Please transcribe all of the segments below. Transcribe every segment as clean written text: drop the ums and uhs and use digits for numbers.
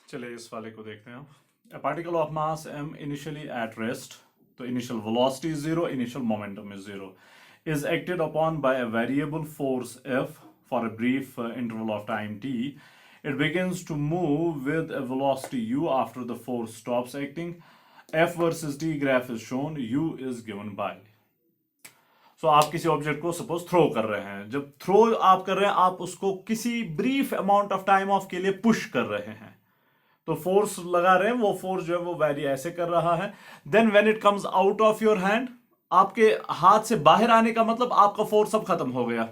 चलिए इस वाले को देखते हैं। A particle of mass m initially at rest, तो initial velocity is zero, initial momentum is zero, is acted upon by a variable force F for a brief interval of time t. It begins to move with a velocity u after the force stops acting. F versus t graph is shown. U is given by. सो आप किसी object को suppose throw कर रहे हैं। जब throw आप कर रहे हैं, आप उसको किसी brief amount of time of के लिए पुश कर रहे हैं, तो फोर्स लगा रहे हैं, वो फोर्स जो है वो वैरी ऐसे कर रहा है। Then when it comes out of your hand, आपके हाथ से बाहर आने का मतलब आपका फोर्स अब खत्म हो गया।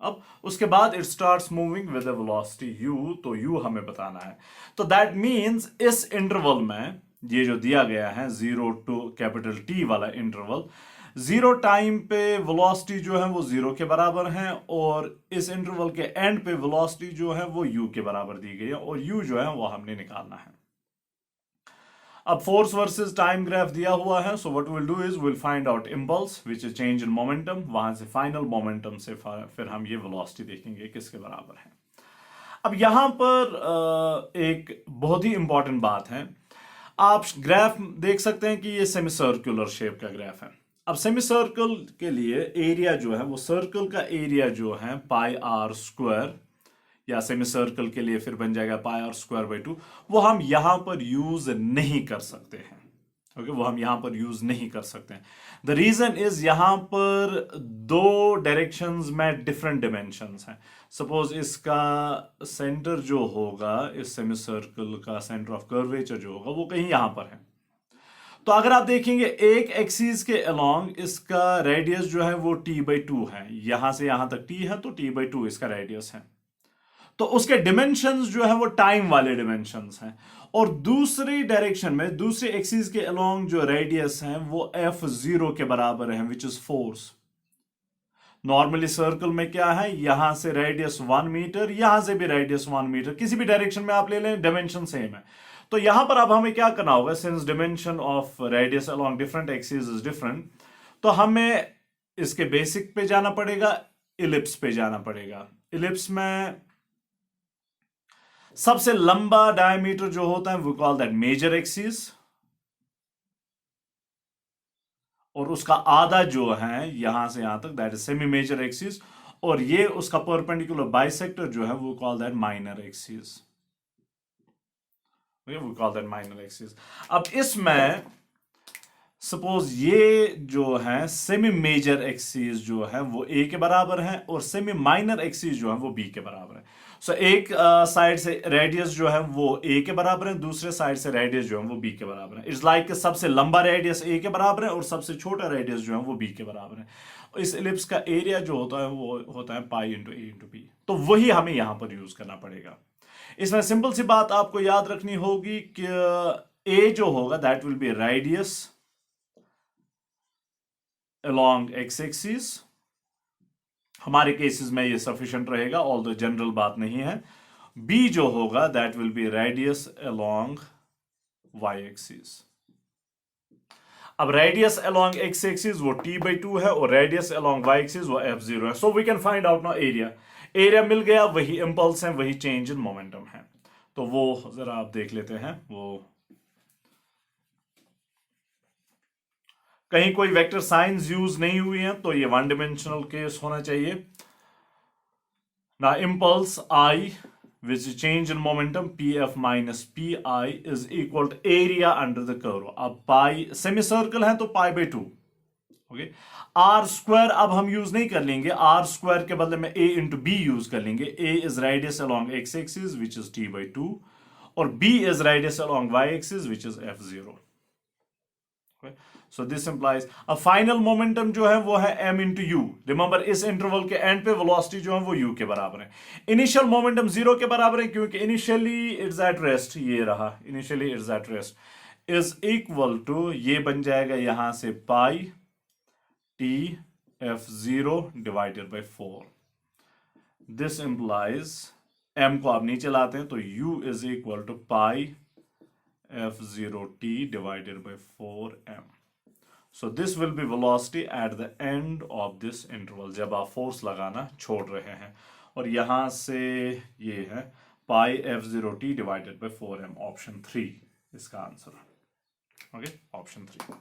अब उसके बाद it starts moving with a velocity u, तो u हमें बताना है। तो दैट मींस इस इंटरवल में ये जो दिया गया है 0 टू कैपिटल T वाला इंटरवल, जीरो टाइम पे वेलोसिटी जो है वो जीरो के बराबर है, और इस इंटरवल के एंड पे वेलोसिटी जो है वो u के बराबर दी गई है, और u जो है वो हमने निकालना है। अब फोर्स वर्सेस टाइम ग्राफ दिया हुआ है, so what will do is will find out impulse which is change in momentum, वहां से फाइनल मोमेंटम से फिर हम ये वेलोसिटी देखेंगे किसके बराबर है। अब यहां पर एक बहुत ही इंपॉर्टेंट बात है। आप ग्राफ देख सकते हैं कि ये सेमी सर्कुलर शेप का ग्राफ है। अब सेमी सर्कल के लिए एरिया जो है वो, सर्कल का एरिया जो है पाई आर स्क्वायर, या सेमी सर्कल के लिए फिर बन जाएगा पाई आर स्क्वायर बाई 2, वो हम यहां पर यूज नहीं कर सकते हैं। ओके, वो हम यहां पर यूज नहीं कर सकते हैं। द रीजन इज यहां पर दो डायरेक्शंस में डिफरेंट डिमेंशंस हैं। सपोज इसका सेंटर जो होगा, इस सेमी सर्कल का सेंटर ऑफ कर्वेचर जो होगा वो कहीं यहां पर है। तो अगर आप देखेंगे एक एक्सिस के अलोंग इसका रेडियस जो है वो t/2 है, यहां से यहां तक t है, तो t/2 इसका रेडियस है। तो उसके डिमेंशंस जो है वो टाइम वाले डिमेंशंस हैं, और दूसरी डायरेक्शन में दूसरे एक्सिस के अलोंग जो रेडियस है वो f0 के बराबर है, which is force. Normally circle में क्या है, यहां से रेडियस 1 मीटर, यहां से भी रेडियस 1 मीटर, किसी भी डायरेक्शन में आप ले लें डायमेंशन सेम है। तो यहां पर अब हमें क्या करना होगा, since dimension of radius along different axis is different, तो हमें इसके बेसिक पे जाना पड़ेगा, इलिप्स पे जाना पड़ेगा। इलिप्स में सबसे लंबा डायमीटर जो होता है वो कॉल दैट मेजर एक्सिस, और उसका आधा जो है यहां से यहां तक that is semi major axis, और ये उसका परपेंडिकुलर बाइसेक्टर जो है वो कॉल दैट माइनर एक्सिस, वो कॉल दैट माइनर एक्सिस। अब इसमें सपोज ये जो है सेमी मेजर एक्सिस जो है वो a के बराबर है, और सेमी माइनर एक्सिस जो है वो b के बराबर है। सो एक साइड से रेडियस जो है वो a के बराबर है, दूसरे साइड से रेडियस जो है वो b के बराबर है। इट्स लाइक सबसे लंबा रेडियस a के बराबर है और सबसे छोटा रेडियस जो है वो b के बराबर है। इस एलिप्स का एरिया जो होता है वो होता है pi into a into b, तो वही हमें यहां पर यूज करना पड़ेगा। इसमें सिंपल सी बात आपको याद रखनी होगी कि a जो होगा that will be radius along x axis, हमारे केसेस में ये सफिशिएंट रहेगा, ऑल्दो जनरल बात नहीं है। b जो होगा that will be radius along y axis। अब रेडियस along x axis वो t/2 है, और रेडियस along y axis वो f0 है। So we can find out now area. Area मिल गया, वही इंपल्स है, वही चेंज इन मोमेंटम है। तो वो जरा आप देख लेते हैं, वो कहीं कोई वेक्टर साइंस यूज नहीं हुई है तो ये वन डिमेंशनल केस होना चाहिए ना। Impulse I which is change in momentum pf minus pi is equal to area under the curve। अब पाई सेमी सर्कल है तो π/2, ओके। आर स्क्वायर अब हम यूज नहीं कर लेंगे, आर स्क्वायर के बदले में a इंटू बी यूज कर लेंगे। a is radius along x axis which is t/2, और b is radius along y axis which is f0। So this implies a final momentum जो है वो है m into u। रिमेंबर इस interval के and पे वेलोसिटी जो है वो u के बराबर है। इनिशियल मोमेंटम 0 के बराबर है, क्योंकि इनिशियली इट्स एट रेस्ट, ये रहा initially it's at rest, is equal to ये बन जाएगा यहां से pi t f0 divided by 4। This implies m को आप नीचे लाते हैं तो u is equal to pi f0t divided by 4m। So this will be velocity at the end of this interval, जब आप फोर्स लगाना छोड़ रहे हैं। और यहां से ये है pi f0t divided by 4m. Option 3 इसका आंसर. Okay, option 3.